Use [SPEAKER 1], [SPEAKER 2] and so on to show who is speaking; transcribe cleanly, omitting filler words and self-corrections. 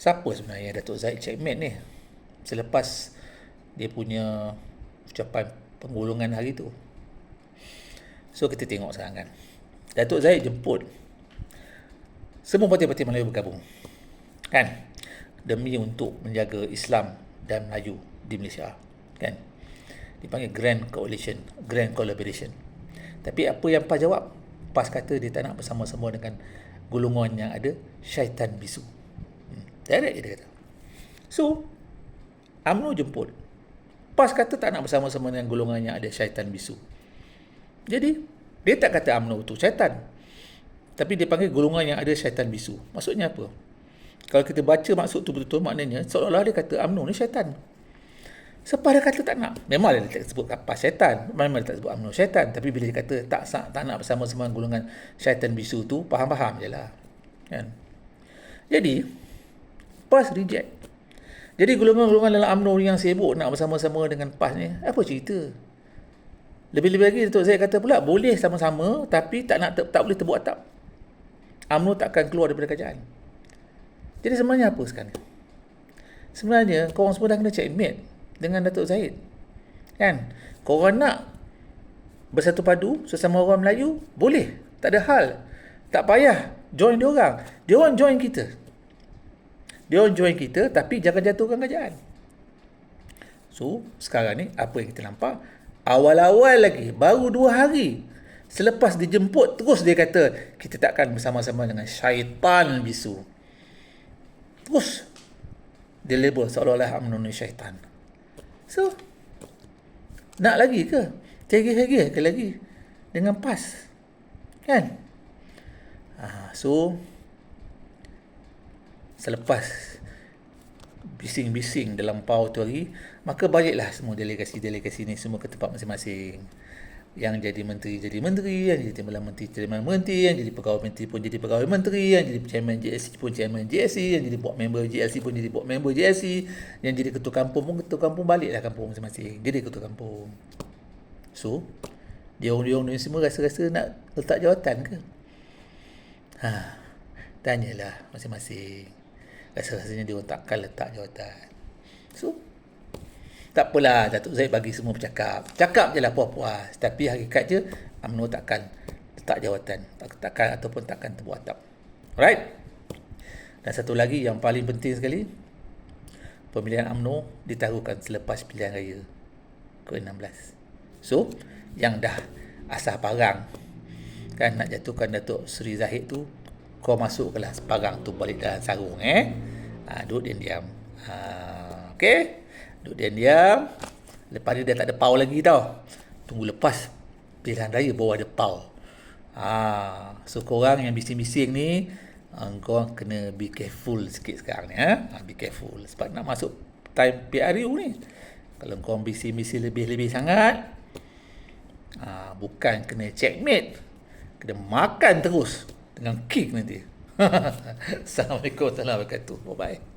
[SPEAKER 1] Siapa sebenarnya Datuk Zahid checkmate ni selepas dia punya ucapan penggolongan hari tu? So kita tengok sekarang kan, Datuk Zahid jemput semua parti-parti Melayu bergabung kan, demi untuk menjaga Islam dan Melayu di Malaysia kan. Dipanggil Grand Coalition, Grand Collaboration. Tapi apa yang PAS jawab? PAS kata dia tak nak bersama-sama dengan golongan yang ada syaitan bisu. Direct dia kata. So UMNO jemput, PAS kata tak nak bersama-sama dengan golongan yang ada syaitan bisu. Jadi dia tak kata UMNO tu syaitan, tapi dia panggil golongan yang ada syaitan bisu. Maksudnya apa? Kalau kita baca maksud tu betul-betul, maknanya seolah-olah dia kata UMNO ni syaitan. Sebab dia kata tak nak, memang dia tak sebut PAS syaitan, memang dia tak sebut UMNO syaitan, tapi bila dia kata tak nak bersama-sama golongan syaitan bisu tu, faham-faham je lah kan. Jadi PAS reject. Jadi golongan-golongan dalam UMNO yang sibuk nak bersama-sama dengan PAS ni, apa cerita? Lebih-lebih lagi Datuk Zahid kata pula boleh sama-sama tapi tak boleh tebuk atap. UMNO takkan keluar daripada kerajaan. Jadi sebenarnya apa sekarang? Sebenarnya korang semua dah kena checkmate dengan Datuk Zahid kan. Korang nak bersatu padu sesama orang Melayu, boleh, tak ada hal, tak payah join diorang. Diorang join kita tapi jangan jatuhkan kerajaan. So sekarang ni apa yang kita nampak, awal-awal lagi, baru 2 hari selepas dijemput, terus dia kata kita takkan bersama-sama dengan syaitan bisu. Terus dia label seolah-olah UMNO ni syaitan. So nak lagi ke? Hege-hege ke lagi dengan PAS kan? So selepas bising-bising dalam PAU tu hari, maka baliklah semua delegasi-delegasi ni semua ke tempat masing-masing. Yang jadi menteri, yang jadi timbalan menteri, yang jadi pegawai menteri pun jadi pegawai menteri, yang jadi chairman JSC pun chairman JSC, yang jadi board member JLC pun jadi board member JLC, yang jadi ketua kampung pun ketua kampung, baliklah kampung masing-masing jadi ketua kampung. So diorang ni semua rasa-rasa nak letak jawatan ke? Tanyalah masing-masing. Rasa-rasanya dia takkan letak jawatan. So tak apalah, Datuk Zahid bagi semua bercakap. Cakap je lah puas-puas. Tapi hakikat je, UMNO takkan letak jawatan. Takkan tebuk atap. Alright? Dan satu lagi yang paling penting sekali, pemilihan UMNO ditaruhkan selepas pilihan raya ke-16. So, yang dah asah parang kan nak jatuhkan Datuk Seri Zahid tu, kau masukkanlah parang tu balik dalam sarung duduk diam-diam. Okay? Duduk diam-diam. Lepas ni dia tak ada pau lagi tau. Tunggu lepas pilihan raya baru ada pau. So korang yang bising-bising ni, korang kena be careful sikit sekarang ni. Be careful. Sebab nak masuk time PRU ni, kalau korang bising-bising lebih-lebih sangat, bukan kena checkmate, kena makan terus dengan kick nanti. Assalamualaikum warahmatullahi wabarakatuh. Bye-bye.